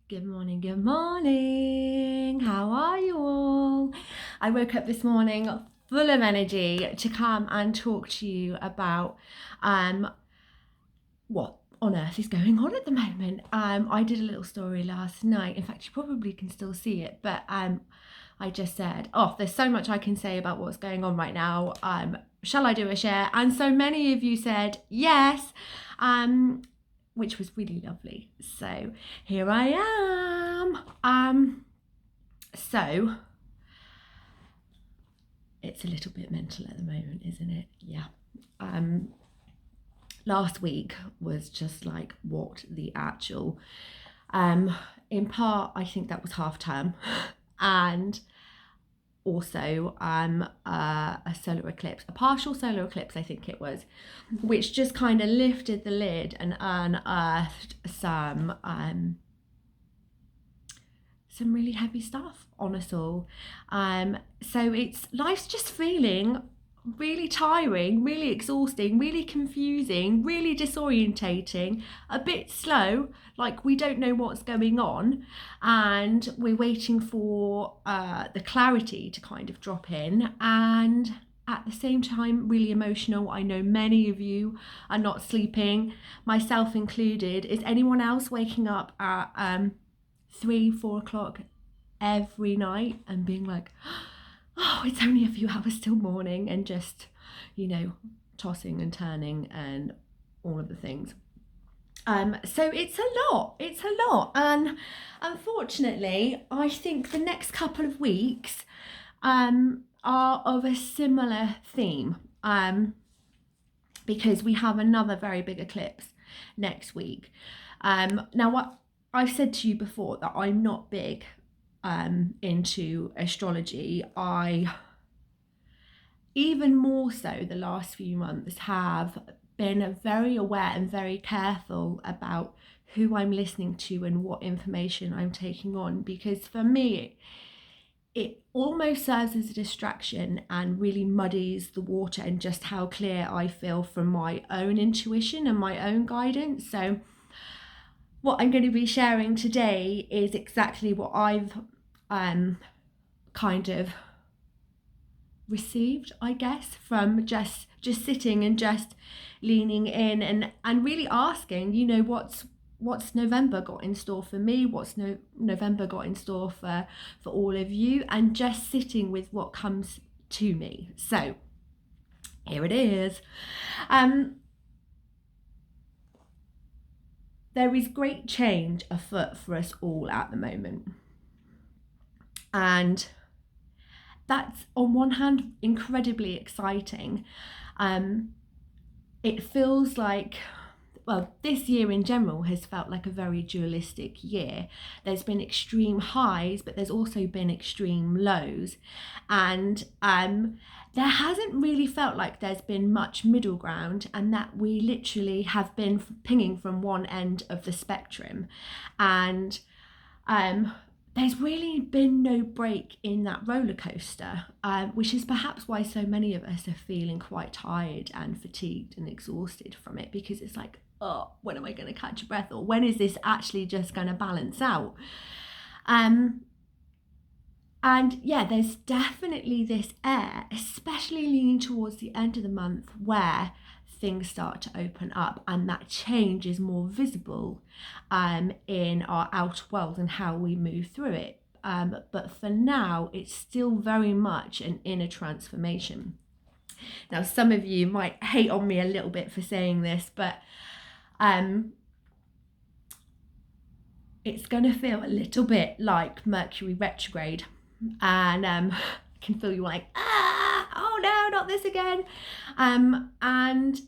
Good morning, good morning. How are you all? I woke up this morning full of energy to come and talk to you about what on earth is going on at the moment. I did a little story last night. In fact, you probably can still see it, but I just said, oh, there's so much I can say about what's going on right now. Shall I do a share? And so many of you said yes. Which was really lovely. So here I am. So it's a little bit mental at the moment, isn't it? Yeah. Last week was just like what the actual. In part, I think that was half term, and also a solar eclipse, a partial solar eclipse, I think it was, which just kind of lifted the lid and unearthed some really heavy stuff on us all. So life's just feeling really tiring, really exhausting, really confusing, really disorientating, a bit slow, like we don't know what's going on, and we're waiting for the clarity to kind of drop in, and at the same time really emotional. I know many of you are not sleeping, myself included. Is anyone else waking up at 3-4 o'clock every night and being like, oh, it's only a few hours till morning, and just, tossing and turning and all of the things? So it's a lot. And unfortunately, I think the next couple of weeks are of a similar theme, because we have another very big eclipse next week. Now, what I've said to you before, that I'm not big into astrology. I, even more so the last few months, have been very aware and very careful about who I'm listening to and what information I'm taking on, because for me it almost serves as a distraction and really muddies the water and just how clear I feel from my own intuition and my own guidance. So what I'm going to be sharing today is exactly what I've kind of received, I guess, from just sitting and just leaning in and really asking, what's November got in store for me, what's November got in store for all of you, and just sitting with what comes to me. So here it is. There is great change afoot for us all at the moment. And that's, on one hand, incredibly exciting. It feels like, well, this year in general has felt like a very dualistic year. There's been extreme highs, but there's also been extreme lows. And there hasn't really felt like there's been much middle ground, and that we literally have been pinging from one end of the spectrum. And there's really been no break in that roller coaster, which is perhaps why so many of us are feeling quite tired and fatigued and exhausted from it, because it's like, oh, when am I going to catch a breath, or when is this actually just going to balance out? And yeah, there's definitely this air, especially leaning towards the end of the month, where things start to open up and that change is more visible in our outer world and how we move through it. But for now, it's still very much an inner transformation. Now, some of you might hate on me a little bit for saying this, but it's going to feel a little bit like Mercury retrograde. And I can feel you like, oh no, not this again. And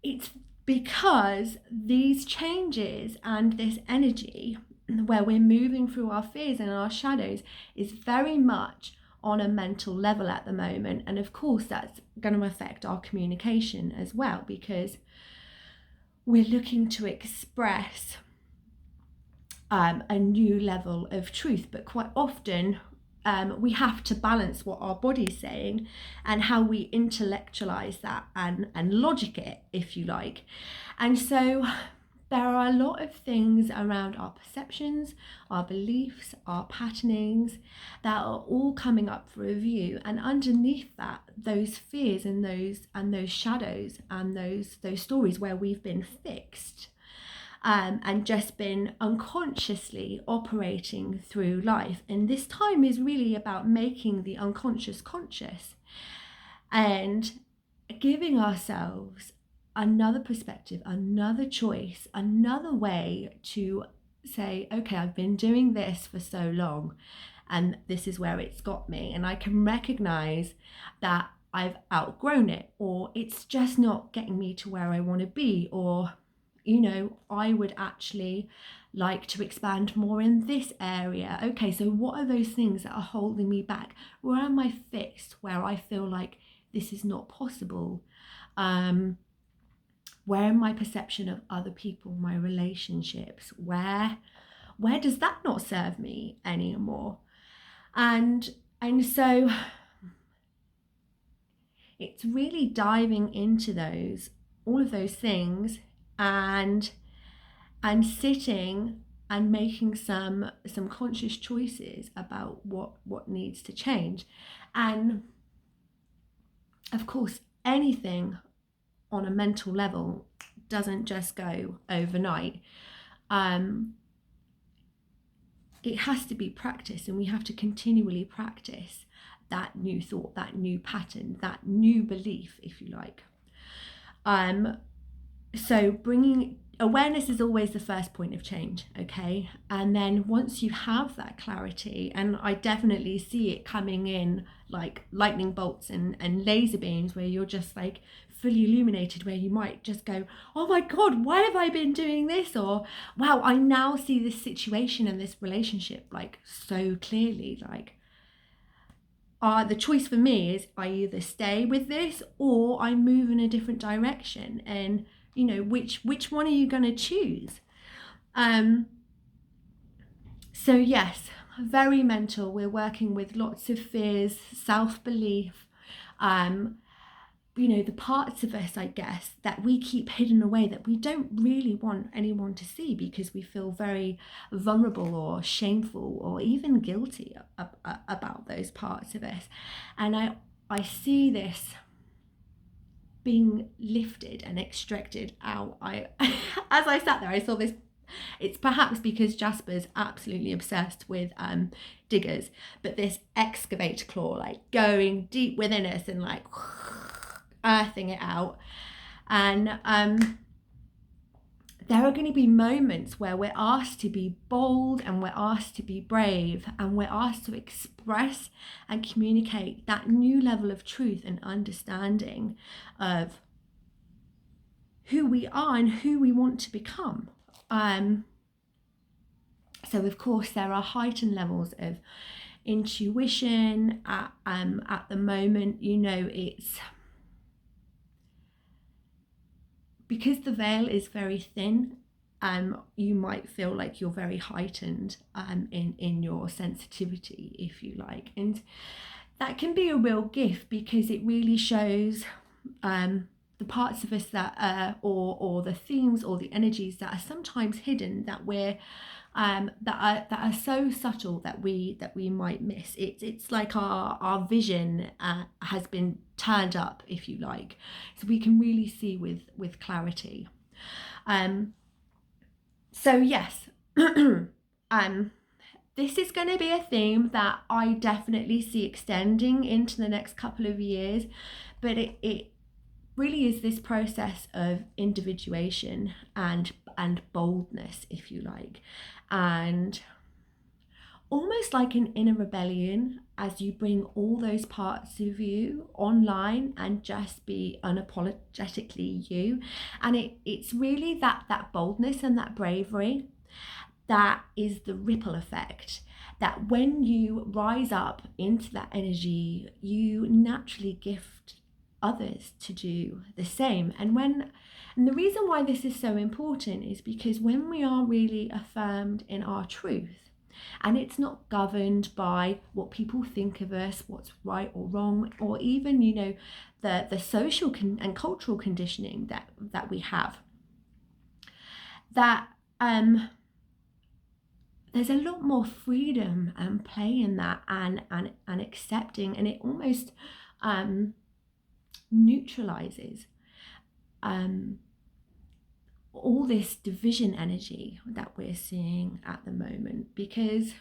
it's because these changes and this energy where we're moving through our fears and our shadows is very much on a mental level at the moment. And of course, that's going to affect our communication as well, because we're looking to express a new level of truth, but quite often we have to balance what our body's saying and how we intellectualize that and logic it, if you like. And so there are a lot of things around our perceptions, our beliefs, our patternings that are all coming up for review. And underneath that, those fears and those shadows and those stories where we've been fixed, and just been unconsciously operating through life. And this time is really about making the unconscious conscious and giving ourselves another perspective, another choice, another way to say, okay, I've been doing this for so long and this is where it's got me. And I can recognize that I've outgrown it, or it's just not getting me to where I want to be, or, you know, I would actually like to expand more in this area. Okay, so what are those things that are holding me back? Where am I fixed, where I feel like this is not possible? Where in my perception of other people, my relationships, where does that not serve me anymore? And so it's really diving into all of those things, and sitting and making some conscious choices about what needs to change. And of course, anything on a mental level doesn't just go overnight. It has to be practice, and we have to continually practice that new thought, that new pattern, that new belief, if you like. So bringing awareness is always the first point of change, okay? And then once you have that clarity, and I definitely see it coming in like lightning bolts and laser beams, where you're just like fully illuminated, where you might just go, oh my God, why have I been doing this? Or, wow, I now see this situation and this relationship like so clearly. Like, the choice for me is I either stay with this or I move in a different direction. And you know, which one are you going to choose? So yes, very mental. We're working with lots of fears, self-belief, you know, the parts of us, I guess, that we keep hidden away, that we don't really want anyone to see because we feel very vulnerable or shameful or even guilty about those parts of us. And I see this being lifted and extracted out. As I sat there, I saw this. It's perhaps because Jasper's absolutely obsessed with diggers, but this excavator claw, like going deep within us and like earthing it out. And there are going to be moments where we're asked to be bold, and we're asked to be brave, and we're asked to express and communicate that new level of truth and understanding of who we are and who we want to become. So of course there are heightened levels of intuition at the moment. You know, it's because the veil is very thin. You might feel like you're very heightened in your sensitivity, if you like, and that can be a real gift because it really shows the parts of us that or the themes or the energies that are sometimes hidden, that we're that are so subtle that we might miss. It's like our vision has been turned up, if you like, so we can really see with clarity. So yes, this is going to be a theme that I definitely see extending into the next couple of years, but it really is this process of individuation and boldness, if you like, and almost like an inner rebellion as you bring all those parts of you online and just be unapologetically you. And it's really that boldness and that bravery that is the ripple effect, that when you rise up into that energy, you naturally gift others to do the same. And the reason why this is so important is because when we are really affirmed in our truth, and it's not governed by what people think of us, what's right or wrong, or even, you know, the social and cultural conditioning that we have, that there's a lot more freedom and play in that, and accepting, and it almost neutralizes all this division energy that we're seeing at the moment. Because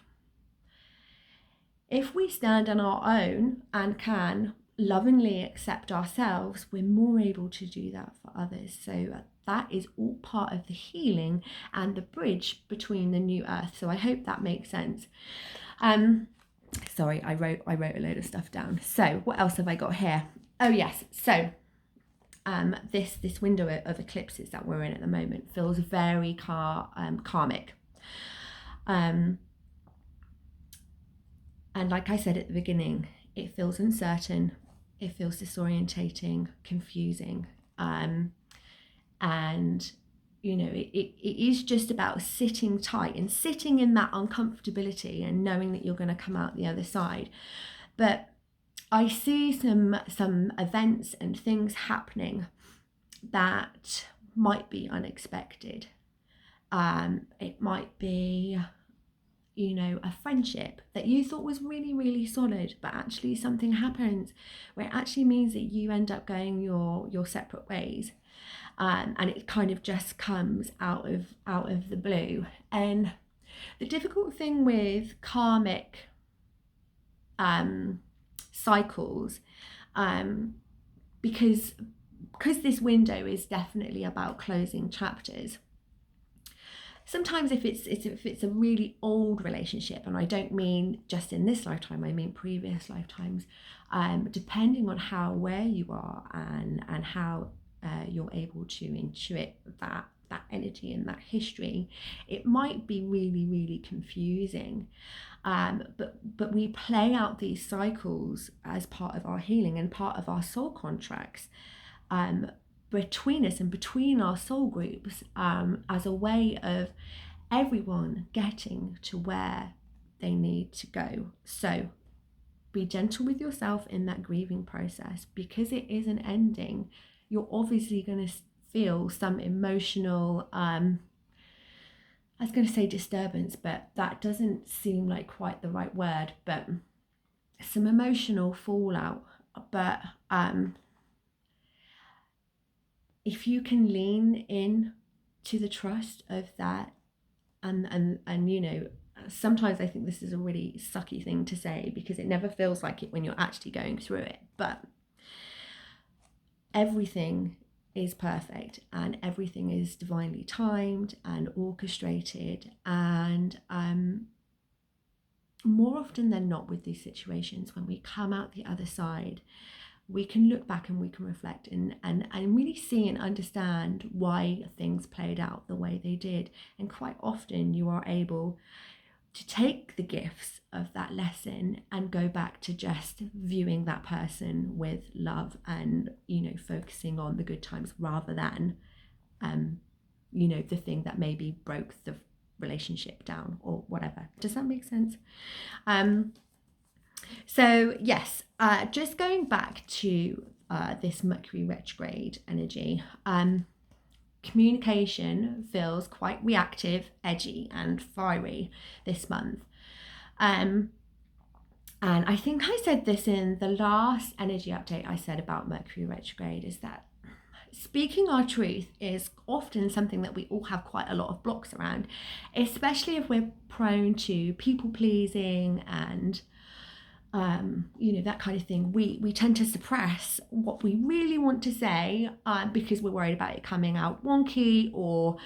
if we stand on our own and can lovingly accept ourselves, we're more able to do that for others. So that is all part of the healing and the bridge between the new earth. So I hope that makes sense. Sorry, I wrote a load of stuff down. So what else have I got here? Oh yes, so this window of eclipses that we're in at the moment feels very karmic. And like I said at the beginning, it feels uncertain, it feels disorientating, confusing, and you know, it is just about sitting tight and sitting in that uncomfortability and knowing that you're going to come out the other side. But I see some events and things happening that might be unexpected. It might be, you know, a friendship that you thought was really, really solid, but actually something happens where it actually means that you end up going your separate ways. And it kind of just comes out of the blue. And the difficult thing with karmic cycles, because this window is definitely about closing chapters. Sometimes if it's a really old relationship, and I don't mean just in this lifetime, I mean previous lifetimes, depending on how aware you are and how you're able to intuit that energy and that history, it might be really, really confusing. But we play out these cycles as part of our healing and part of our soul contracts between us and between our soul groups, as a way of everyone getting to where they need to go. So be gentle with yourself in that grieving process, because it is an ending. You're obviously going to feel some emotional, I was going to say disturbance, but that doesn't seem like quite the right word, but some emotional fallout. But if you can lean in to the trust of that, and you know, sometimes I think this is a really sucky thing to say because it never feels like it when you're actually going through it, but everything is perfect and everything is divinely timed and orchestrated. And more often than not with these situations, when we come out the other side, we can look back and we can reflect and really see and understand why things played out the way they did. And quite often you are able to take the gifts of that lesson and go back to just viewing that person with love and, you know, focusing on the good times rather than, you know, the thing that maybe broke the relationship down or whatever. Does that make sense? So yes, just going back to this Mercury retrograde energy, communication feels quite reactive, edgy and fiery this month. And I think I said this in the last energy update I said about Mercury retrograde, is that speaking our truth is often something that we all have quite a lot of blocks around, especially if we're prone to people pleasing and you know, that kind of thing. We tend to suppress what we really want to say because we're worried about it coming out wonky or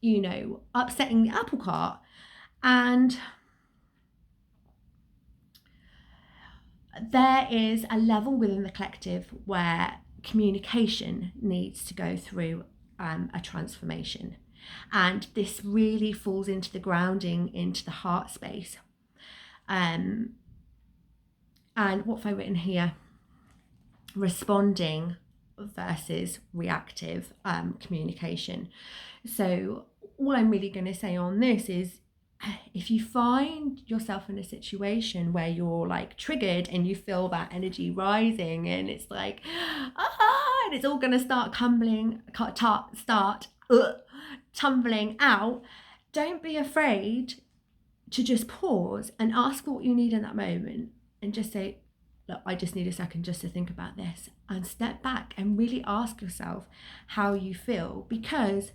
you know, upsetting the apple cart. And there is a level within the collective where communication needs to go through a transformation, and this really falls into the grounding into the heart space. And what have I written here? Responding versus reactive communication. So all I'm really going to say on this is, if you find yourself in a situation where you're like triggered and you feel that energy rising and it's like, and it's all going to start tumbling out, don't be afraid to just pause and ask what you need in that moment and just say, look, I just need a second just to think about this, and step back and really ask yourself how you feel. Because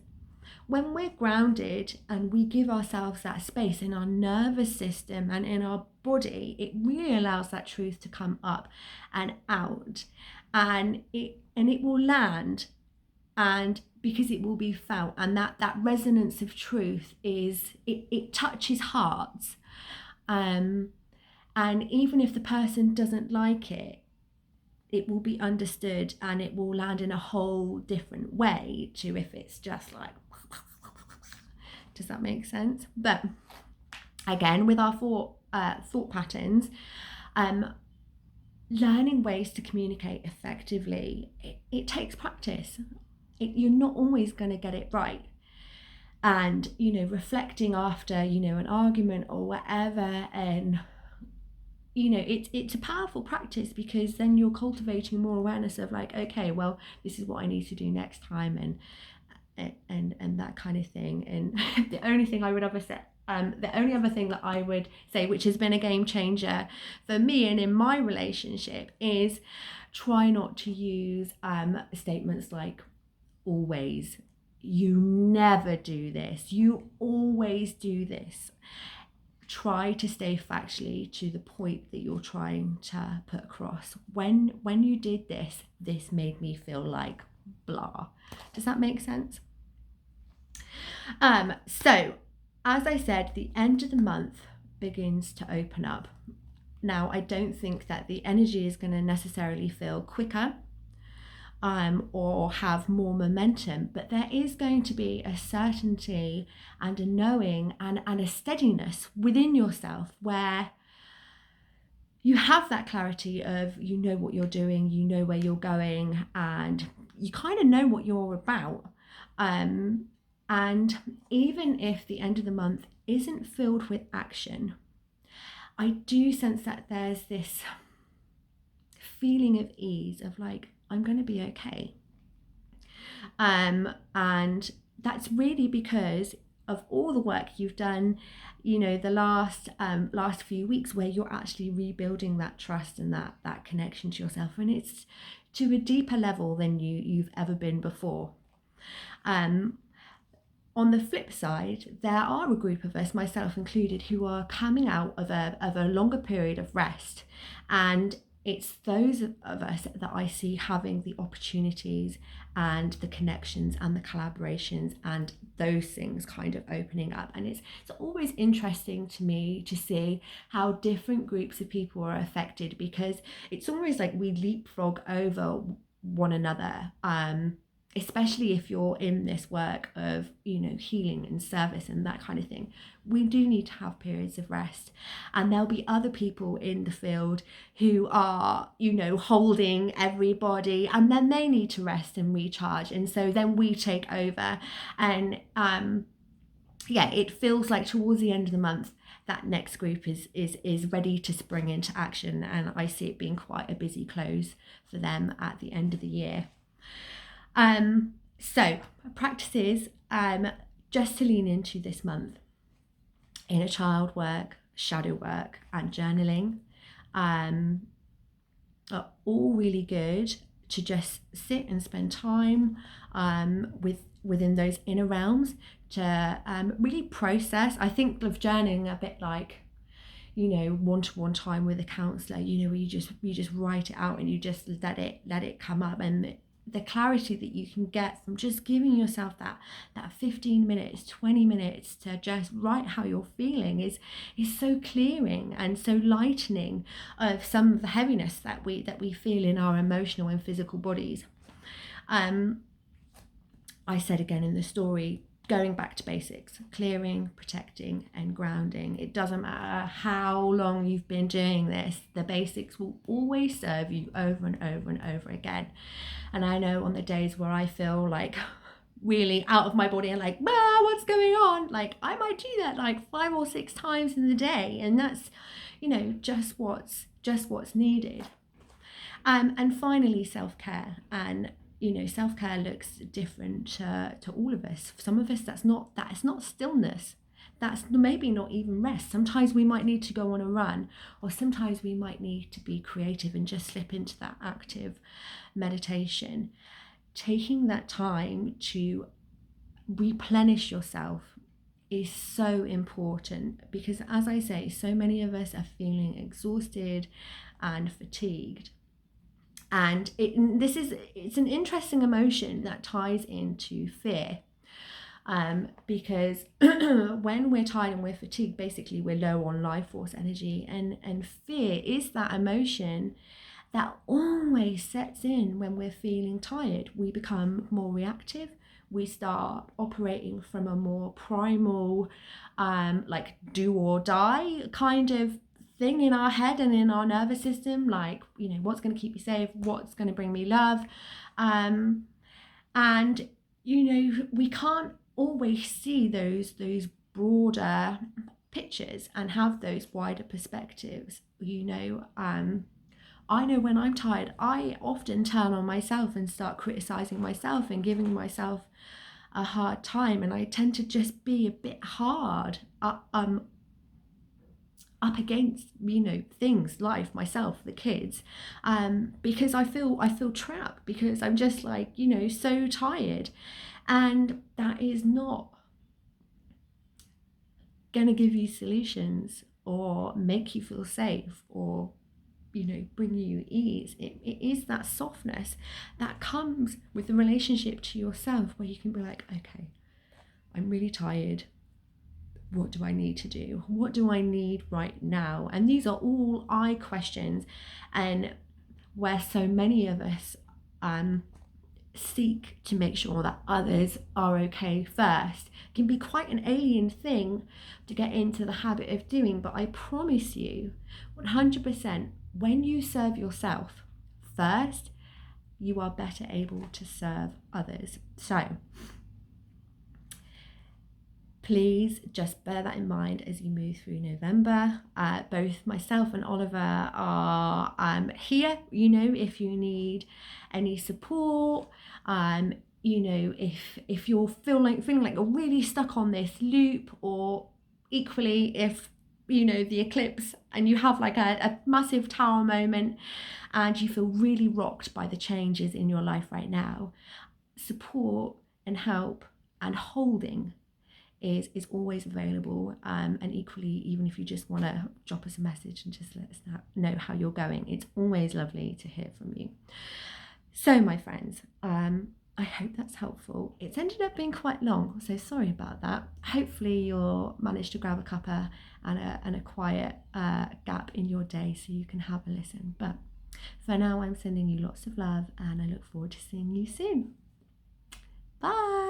when we're grounded and we give ourselves that space in our nervous system and in our body, it really allows that truth to come up and out, and it will land, and because it will be felt, and that resonance of truth is it touches hearts, and even if the person doesn't like it, it will be understood and it will land in a whole different way to if it's just like, does that make sense? But again, with our thought patterns, learning ways to communicate effectively, it takes practice. You're not always going to get it right. And, reflecting after, an argument or whatever, and, it's a powerful practice, because then you're cultivating more awareness of like, okay, well, this is what I need to do next time, and that kind of thing. And the only thing I would ever say, the only other thing that I would say, which has been a game changer for me and in my relationship, is try not to use statements like always, you never do this, you always do this. Try to stay factually to the point that you're trying to put across. When you did this made me feel like blah. Does that make sense? So as I said, the end of the month begins to open up. Now, I don't think that the energy is going to necessarily feel quicker or have more momentum, but there is going to be a certainty and a knowing and a steadiness within yourself, where you have that clarity of, what you're doing, where you're going, and you kind of know what you're about. And even if the end of the month isn't filled with action, I do sense that there's this feeling of ease of like, I'm going to be okay. And that's really because of all the work you've done, the last few weeks, where you're actually rebuilding that trust and that connection to yourself, and it's to a deeper level than you've ever been before. On the flip side, there are a group of us, myself included, who are coming out of a longer period of rest, and it's those of us that I see having the opportunities and the connections and the collaborations and those things kind of opening up. And it's always interesting to me to see how different groups of people are affected, because it's almost like we leapfrog over one another, especially if you're in this work of, healing and service and that kind of thing. We do need to have periods of rest, and there'll be other people in the field who are, holding everybody, and then they need to rest and recharge, and so then we take over. And it feels like towards the end of the month, that next group is ready to spring into action, and I see it being quite a busy close for them at the end of the year. So practices just to lean into this month: inner child work, shadow work, and journaling are all really good to just sit and spend time within those inner realms to really process. I think of journaling a bit like, one-to-one time with a counsellor, where you just write it out and you just let it come up, and the clarity that you can get from just giving yourself that 15 minutes, 20 minutes to just write how you're feeling is so clearing and so lightening of some of the heaviness that we feel in our emotional and physical bodies. I said again in the story, going back to basics: clearing, protecting, and grounding. It doesn't matter how long you've been doing this, the basics will always serve you over and over and over again. And I know on the days where I feel like really out of my body and like, what's going on? Like, I might do that like 5 or 6 times in the day, and that's, just what's needed. And finally, self-care. And self-care looks different to all of us. For some of us, that's not stillness. That's maybe not even rest. Sometimes we might need to go on a run, or sometimes we might need to be creative and just slip into that active meditation. Taking that time to replenish yourself is so important, because as I say, so many of us are feeling exhausted and fatigued. And it's an interesting emotion that ties into fear, because when we're tired and we're fatigued, basically we're low on life force energy, and fear is that emotion that always sets in when we're feeling tired. We become more reactive. We start operating from a more primal, like do or die kind of thing in our head and in our nervous system, like, what's going to keep me safe, what's going to bring me love. And we can't always see those broader pictures and have those wider perspectives. I know when I'm tired, I often turn on myself and start criticizing myself and giving myself a hard time, and I tend to just be a bit hard up against things, life, myself, the kids, because I feel trapped, because I'm just like so tired, and that is not gonna give you solutions or make you feel safe or bring you ease. It is that softness that comes with the relationship to yourself, where you can be like, okay, I'm really tired. What do I need to do? What do I need right now? And these are all I questions, and where so many of us seek to make sure that others are okay first, can be quite an alien thing to get into the habit of doing. But I promise you 100%, when you serve yourself first, you are better able to serve others. So please just bear that in mind as you move through November. Both myself and Oliver are here, if you need any support. If you're feeling like you're really stuck on this loop, or equally if the eclipse and you have like a massive tower moment and you feel really rocked by the changes in your life right now, support and help and holding is always available, and equally, even if you just want to drop us a message and just let us know how you're going, it's always lovely to hear from you. So my friends, I hope that's helpful. It's ended up being quite long, so sorry about that. Hopefully you'll manage to grab a cuppa and a quiet gap in your day so you can have a listen. But for now, I'm sending you lots of love, and I look forward to seeing you soon. Bye.